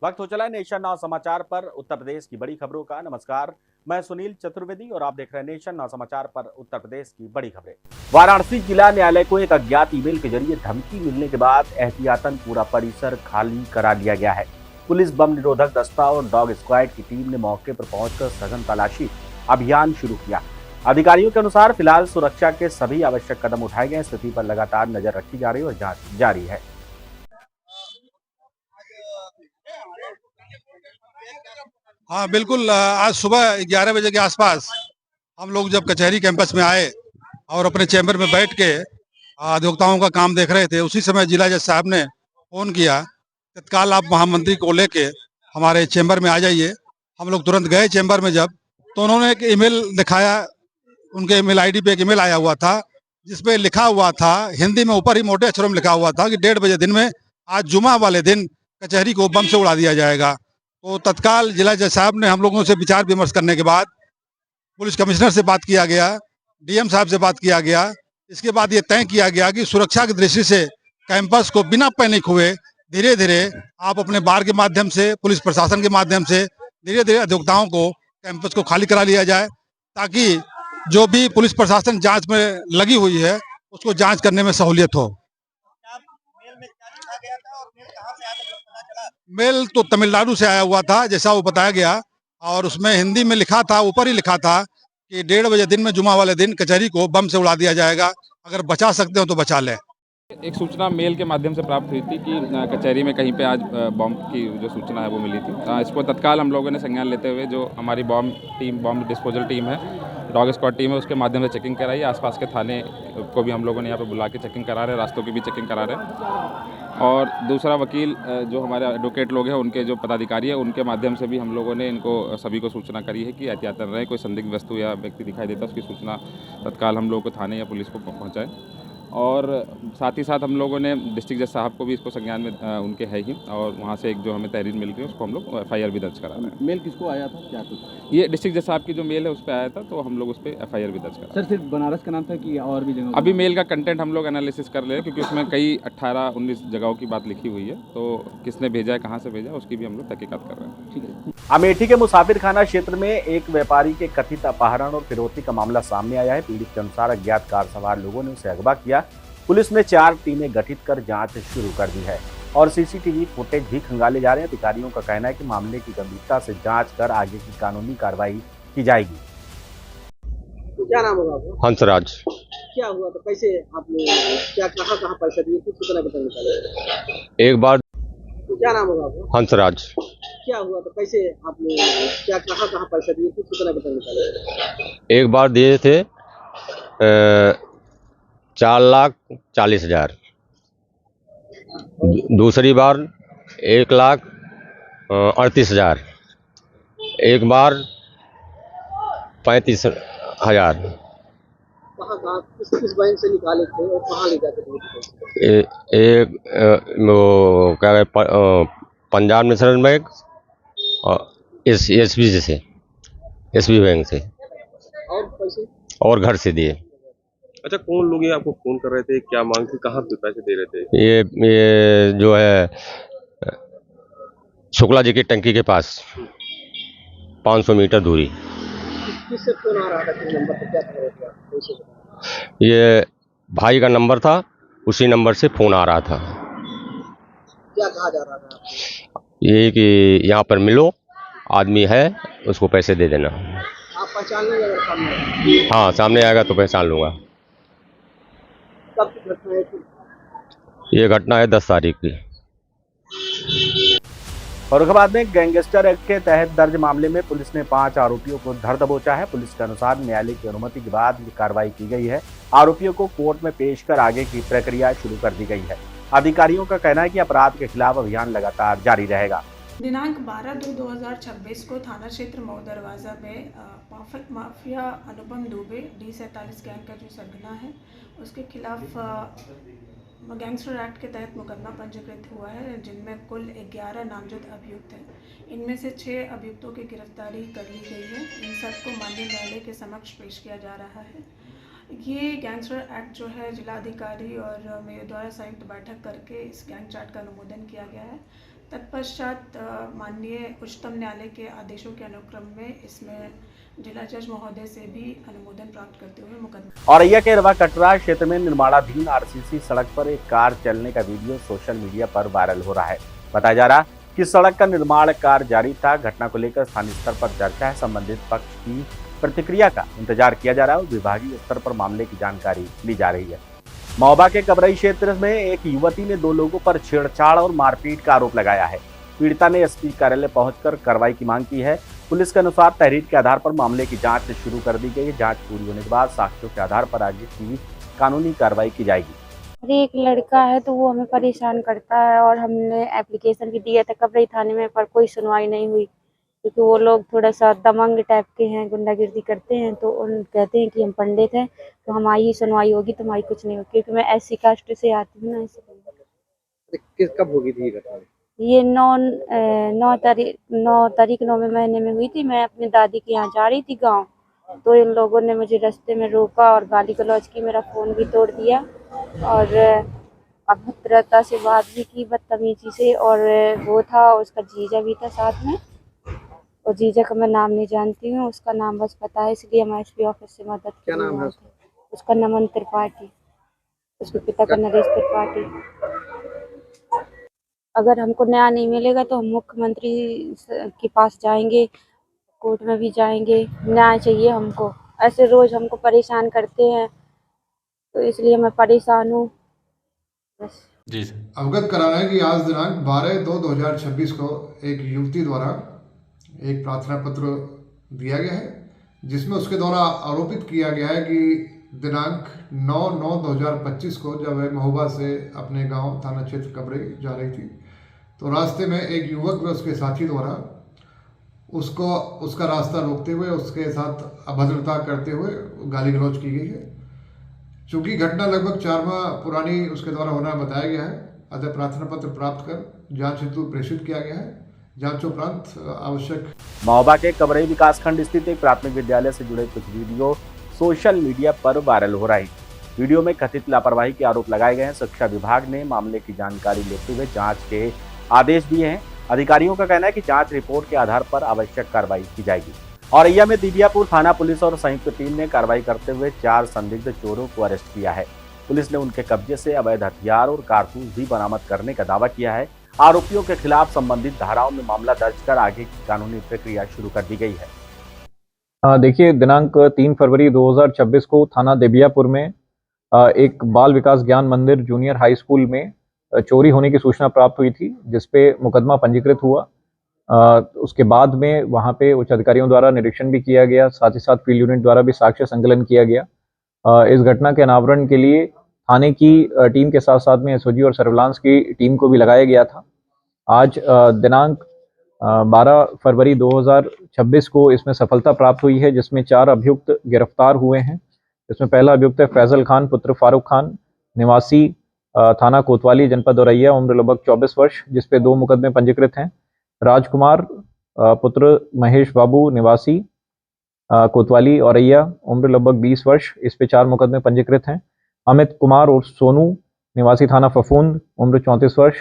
वक्त हो चला है नेशन नाउ समाचार पर उत्तर प्रदेश की बड़ी खबरों का। नमस्कार, मैं सुनील चतुर्वेदी और आप देख रहे हैं नेशन नाउ समाचार पर उत्तर प्रदेश की बड़ी खबरें। वाराणसी जिला न्यायालय को एक अज्ञात ईमेल के जरिए धमकी मिलने के बाद एहतियातन पूरा परिसर खाली करा लिया गया है। पुलिस, बम निरोधक दस्ता और डॉग स्क्वाड की टीम ने मौके पर पहुंचकर सघन तलाशी अभियान शुरू किया। अधिकारियों के अनुसार फिलहाल सुरक्षा के सभी आवश्यक कदम उठाए गए। स्थिति पर लगातार नजर रखी जा रही है और जांच जारी है। हाँ बिल्कुल, आज सुबह 11 बजे के आसपास हम लोग जब कचहरी कैंपस में आए और अपने चैम्बर में बैठ के अधिवक्ताओं का काम देख रहे थे, उसी समय जिला जज साहब ने फोन किया, तत्काल आप महामंत्री को लेके हमारे चैम्बर में आ जाइए। हम लोग तुरंत गए चैम्बर में। जब तो उन्होंने एक ईमेल दिखाया, उनके ईमेल आईडी पे एक ईमेल आया हुआ था जिसपे लिखा हुआ था, हिंदी में ऊपर ही मोटे अक्षरों में लिखा हुआ था कि 1:30 दिन में आज जुमा वाले दिन कचहरी को बम से उड़ा दिया जाएगा। तो तत्काल जिला जज साहब ने हम लोगों से विचार विमर्श करने के बाद पुलिस कमिश्नर से बात किया गया, डीएम साहब से बात किया गया। इसके बाद ये तय किया गया कि सुरक्षा की दृष्टि से कैंपस को बिना पैनिक हुए धीरे धीरे आप अपने बार के माध्यम से, पुलिस प्रशासन के माध्यम से धीरे धीरे अधिवक्ताओं को कैंपस को खाली करा लिया जाए, ताकि जो भी पुलिस प्रशासन जांच में लगी हुई है उसको जांच करने में सहूलियत हो। मेल तो तमिलनाडु से आया हुआ था जैसा वो बताया गया, और उसमें हिंदी में लिखा था, ऊपर ही लिखा था कि 1:30 दिन में जुमा वाले दिन कचहरी को बम से उड़ा दिया जाएगा। अगर बचा सकते हो तो बचा लें। एक सूचना मेल के माध्यम से प्राप्त हुई थी कि कचहरी में कहीं पे आज बम की जो सूचना है वो मिली थी। इसको तत्काल हम लोगों ने संज्ञान लेते हुए जो हमारी बम डिस्पोजल टीम है, डॉग स्क्वाड टीम है, उसके माध्यम से चेकिंग कराई। आसपास के थाने को भी हम लोगों ने यहाँ पे बुला के चेकिंग करा रहे हैं, रास्तों की भी चेकिंग करा रहे हैं। और दूसरा वकील जो हमारे एडवोकेट लोग हैं, उनके जो पदाधिकारी है, उनके माध्यम से भी हम लोगों ने इनको सभी को सूचना करी है कि एहतियातन रहे, कोई संदिग्ध वस्तु या व्यक्ति दिखाई देता है उसकी सूचना तत्काल हम लोगों को थाने या पुलिस को पहुँचाएँ। और साथ ही साथ हम लोगों ने डिस्ट्रिक्ट जज साहब को भी इसको संज्ञान में उनके है ही, और वहाँ से एक जो हमें तहरीर मिल रही है उसको हम लोग एफआईआर भी दर्ज करा रहे हैं। मेल किसको आया था, क्या कुछ? ये डिस्ट्रिक्ट जज साहब की जो मेल है उस पर आया था, तो हम लोग उस पर एफआईआर भी दर्ज करा। सर सिर्फ बनारस का नाम था कि और भी जगह? अभी मेल का कंटेंट हम लोग एनालिसिस कर रहे हैं, क्योंकि उसमें कई 18-19 जगहों की बात लिखी हुई है, तो किसने भेजा है, कहाँ से भेजा, उसकी भी हम लोग तहकीकात कर रहे हैं। ठीक है। अमेठी के मुसाफिर खाना क्षेत्र में एक व्यापारी के कथित अपहरण और फिरौती का मामला सामने आया है। पीड़ित के अनुसार अज्ञात कार सवार लोगों ने उसे अगवा किया। पुलिस ने 4 टीमें गठित कर जांच शुरू कर दी है और सीसीटीवी फुटेज भी खंगाले जा रहे हैं। अधिकारियों का कहना है कि मामले की गंभीरता से जांच कर आगे की कानूनी कार्रवाई की जाएगी। क्या नाम होगा आपका? हंसराज। क्या हुआ था, कैसे आपने क्या कहाँ पैसा दिए, कुछ सूचना के निकाले? एक बार। क्या नाम होगा आपका? हंसराज। क्या हुआ था, कैसे आपने क्या कहाँ पैसा दिए, कुछ सूचना के निकाले? एक बार दिए थे 4,40,000। दूसरी बार 1,38,000। एक बार 35,000। कहाँ किस बैंक से निकाले थे और कहाँ ले जाते थे? एक वो क्या पंजाब नेशनल बैंक और एसबी बैंक से। और पैसे? और घर से दिए। अच्छा, कौन लोग ये आपको फोन कर रहे थे, क्या मांग थी, कहाँ पे पैसे दे रहे थे? ये जो है शुक्ला जी की टंकी के पास 500 मीटर दूरी। किससे फोन आ रहा था, किस नंबर पे, क्या कर रहे थे आप? ये भाई का नंबर था, उसी नंबर से फोन आ रहा था। क्या कहा जा रहा था? ये कि यहाँ पर मिलो, आदमी है, उसको पैसे दे देना। आप पहचान लेंगे अगर सामने? हाँ, सामने आएगा तो पहचान लूँगा। कब की घटना है? ये घटना है 10 तारीख की। फर्रुखाबाद में गैंगस्टर एक्ट के तहत दर्ज मामले में पुलिस ने 5 आरोपियों को धर दबोचा है। पुलिस के अनुसार न्यायालय की अनुमति के बाद ये कार्रवाई की गई है। आरोपियों को कोर्ट में पेश कर आगे की प्रक्रिया शुरू कर दी गई है। अधिकारियों का कहना है कि अपराध के खिलाफ अभियान लगातार जारी रहेगा। दिनांक 12/2/2026 को थाना क्षेत्र मऊ दरवाजा में माफिया अनुपम दुबे D47 गैंग का जो सरगना है उसके खिलाफ गैंगस्टर एक्ट के तहत मुकदमा पंजीकृत हुआ है, जिनमें कुल 11 नामजद अभियुक्त हैं। इनमें से 6 अभियुक्तों की गिरफ्तारी कर ली गई है। इन सबको माननीय न्यायालय के समक्ष पेश किया जा रहा है। ये गैंगस्टर एक्ट जो है जिलाधिकारी और मेरे द्वारा संयुक्त बैठक करके इस गैंग चार्ट का अनुमोदन किया गया है, तत्पश्चात माननीय उच्चतम न्यायालय के आदेशों के अनुक्रम में इसमें जिला जज महोदय से भी अनुमोदन प्राप्त करते हुए मुकदमा। औरैया के रवा कटरा क्षेत्र में निर्माणाधीन आरसीसी सड़क पर एक कार चलने का वीडियो सोशल मीडिया पर वायरल हो रहा है। बताया जा रहा कि सड़क का निर्माण कार्य जारी था। घटना को लेकर स्थानीय स्तर पर चर्चा है। संबंधित पक्ष की प्रतिक्रिया का इंतजार किया जा रहा है और विभागीय स्तर पर मामले की जानकारी ली जा रही है। महोबा के कबरई क्षेत्र में एक युवती ने 2 लोगों पर छेड़छाड़ और मारपीट का आरोप लगाया है। पीड़िता ने एसपी कार्यालय पहुंचकर कार्रवाई की मांग की है। पुलिस के अनुसार तहरीर के आधार पर मामले की जांच शुरू कर दी गई है। जांच पूरी होने के बाद साक्ष्यों के आधार पर आगे की कानूनी कार्रवाई की जाएगी। अरे एक लड़का है तो वो हमें परेशान करता है और हमने एप्लीकेशन भी दिया था कबरई थाने में, पर कोई सुनवाई नहीं हुई क्योंकि वो लोग थोड़ा सा दमंग टाइप के हैं, गुंडागिर्दी करते हैं। तो उन कहते हैं कि हम पंडित हैं तो हमारी सुनवाई होगी, तुम्हारी कुछ नहीं होगी, क्योंकि मैं ऐसी कास्ट से आती हूँ ना। किस कब होगी थी ये घटना? ये 9 तारीख 9वें महीने में हुई थी। मैं अपनी दादी के यहाँ जा रही थी गांव, तो इन लोगों ने मुझे रास्ते में रोका और गाली गलौज की, मेरा फ़ोन भी तोड़ दिया और अभद्रता से बात भी की, बदतमीजी से। और वो था, उसका जीजा भी था साथ में, और जीजा का मैं नाम नहीं जानती हूँ, उसका नाम बस पता है, इसलिए मैं एसपी ऑफिस से मदद क्या नाम है उसका? नमन त्रिपाठी, उसके पिता का नरेश त्रिपाठी। अगर हमको न्याय नहीं मिलेगा तो हम मुख्यमंत्री के पास जाएंगे, कोर्ट में भी जाएंगे। न्याय चाहिए हमको, ऐसे रोज हमको परेशान करते हैं तो इसलिए मैं परेशान हूँ बस। जी अवगत कराना है कि आज दिनांक 12/2/2026 को एक युवती द्वारा एक प्रार्थना पत्र दिया गया है, जिसमें उसके द्वारा आरोपित किया गया है कि दिनांक 9/9/2025 को जब वह महोबा से अपने गांव थाना क्षेत्र कबरई जा रही थी तो रास्ते में एक युवक व उसके साथी द्वारा उसका रास्ता रोकते हुए उसके साथ अभद्रता करते हुए गाली गलौज की गई है। चूँकि घटना लगभग 4 माह पुरानी उसके द्वारा होना बताया गया है, अतः प्रार्थना पत्र प्राप्त कर जांच हेतु प्रेषित किया गया है। जांचोपरांत आवश्यक। महोबा के कबरई विकासखंड स्थित एक प्राथमिक विद्यालय से जुड़े कुछ वीडियो सोशल मीडिया पर वायरल हो रही। वीडियो में कथित लापरवाही के आरोप लगाए गए हैं। शिक्षा विभाग ने मामले की जानकारी लेते हुए जांच के आदेश दिए हैं। अधिकारियों का कहना है कि जांच रिपोर्ट के आधार पर आवश्यक कार्रवाई की जाएगी। औरैया में दिबियापुर थाना पुलिस और संयुक्त टीम ने कार्रवाई करते हुए 4 संदिग्ध चोरों को अरेस्ट किया है। पुलिस ने उनके कब्जे से अवैध हथियार और कारतूस भी बरामद करने का दावा किया है। आरोपियों के खिलाफ संबंधित धाराओं में मामला दर्ज कर आगे की कानूनी प्रक्रिया शुरू कर दी गई है। देखिए, दिनांक 3 फरवरी 2026 को थाना दिबियापुर में एक बाल विकास ज्ञान मंदिर जूनियर हाई स्कूल में चोरी होने की सूचना प्राप्त हुई थी, जिसपे मुकदमा पंजीकृत हुआ। उसके बाद में वहां पे उच्च अधिकारियों द्वारा निरीक्षण भी किया गया, साथ ही साथ फील्ड यूनिट द्वारा भी साक्ष्य संकलन किया गया। इस घटना के अनावरण के लिए थाने की टीम के साथ साथ में एसओजी और सर्विलांस की टीम को भी लगाया गया था। आज दिनांक 12 फरवरी 2026 को इसमें सफलता प्राप्त हुई है, जिसमें 4 अभियुक्त गिरफ्तार हुए हैं। इसमें पहला अभियुक्त है फैजल खान पुत्र फारूक खान, निवासी थाना कोतवाली, जनपद औरैया, उम्र लगभग 24 वर्ष, जिसपे 2 मुकदमे पंजीकृत हैं। राजकुमार पुत्र महेश बाबू, निवासी कोतवाली औरैया, उम्र लगभग 20 वर्ष, इस पे 4 मुकदमे पंजीकृत हैं। अमित कुमार और सोनू, निवासी थाना फफूंद, उम्र 34 वर्ष,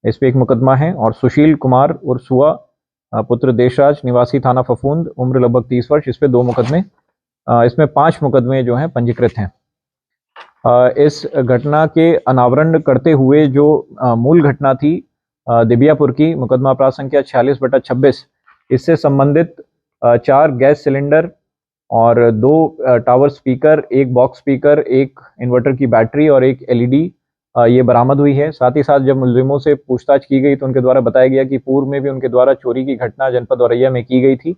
इस पे 1 मुकदमा है। और सुशील कुमार और सुआ पुत्र देशराज, निवासी थाना फफूंद, उम्र लगभग 30 वर्ष, इस पे 2 मुकदमे, इसमें 5 मुकदमे जो हैं पंजीकृत हैं। इस घटना के अनावरण करते हुए जो मूल घटना थी दिबियापुर की, मुकदमा अपराध संख्या 46/26, इससे संबंधित 4 गैस सिलेंडर और 2 tower speaker, 1 box speaker, 1 inverter की बैटरी और 1 एलईडी ये बरामद हुई है। साथ ही साथ जब मुलजिमों से पूछताछ की गई तो उनके द्वारा बताया गया कि पूर्व में भी उनके द्वारा चोरी की घटना जनपद औरैया में की गई थी,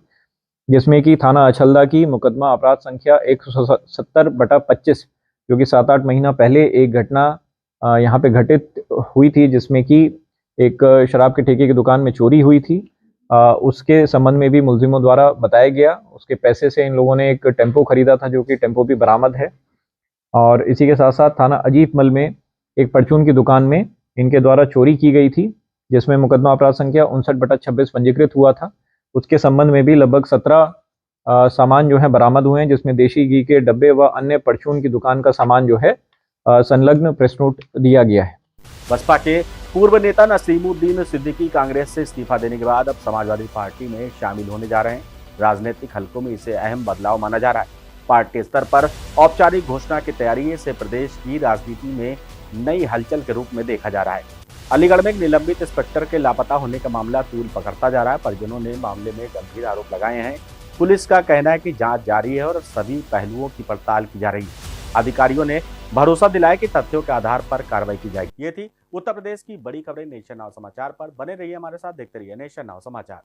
जिसमें कि थाना अछलदा की मुकदमा अपराध संख्या 170/25, जो कि 7-8 महीना पहले एक घटना यहाँ पे घटित हुई थी, जिसमें कि एक शराब के ठेके की दुकान में चोरी हुई थी। उसके संबंध में भी मुलजिमों द्वारा बताया गया। उसके पैसे से इन लोगों ने एक टेम्पो खरीदा था, जो कि टेम्पो भी बरामद है। और इसी के साथ साथ थाना अजीतमल में एक परचून की दुकान में इनके द्वारा चोरी की गई थी, जिसमें मुकदमा अपराध संख्या 59/26 पंजीकृत हुआ था। उसके संबंध में भी लगभग 17 सामान जो है बरामद हुए हैं, जिसमें देशी घी के डब्बे व अन्य परचून की दुकान का सामान जो है संलग्न प्रेस नोट दिया गया है। बसपा के पूर्व नेता नसीमुद्दीन सिद्दीकी कांग्रेस से इस्तीफा देने के बाद अब समाजवादी पार्टी में शामिल होने जा रहे हैं। राजनीतिक हलकों में इसे अहम बदलाव माना जा रहा है। पार्टी स्तर पर औपचारिक घोषणा की तैयारी से प्रदेश की राजनीति में नई हलचल के रूप में देखा जा रहा है। अलीगढ़ में एक निलंबित इंस्पेक्टर के लापता होने का मामला तूल पकड़ता जा रहा है। परिजनों ने मामले में गंभीर आरोप लगाए हैं। पुलिस का कहना है कि जांच जारी है और सभी पहलुओं की पड़ताल की जा रही है। अधिकारियों ने भरोसा दिलाया कि तथ्यों के आधार पर कार्रवाई की जाएगी। ये थी उत्तर प्रदेश की बड़ी खबरें नेशन नाउ समाचार पर। बने रहिए हमारे साथ, देखते रहिए नेशन नाउ समाचार।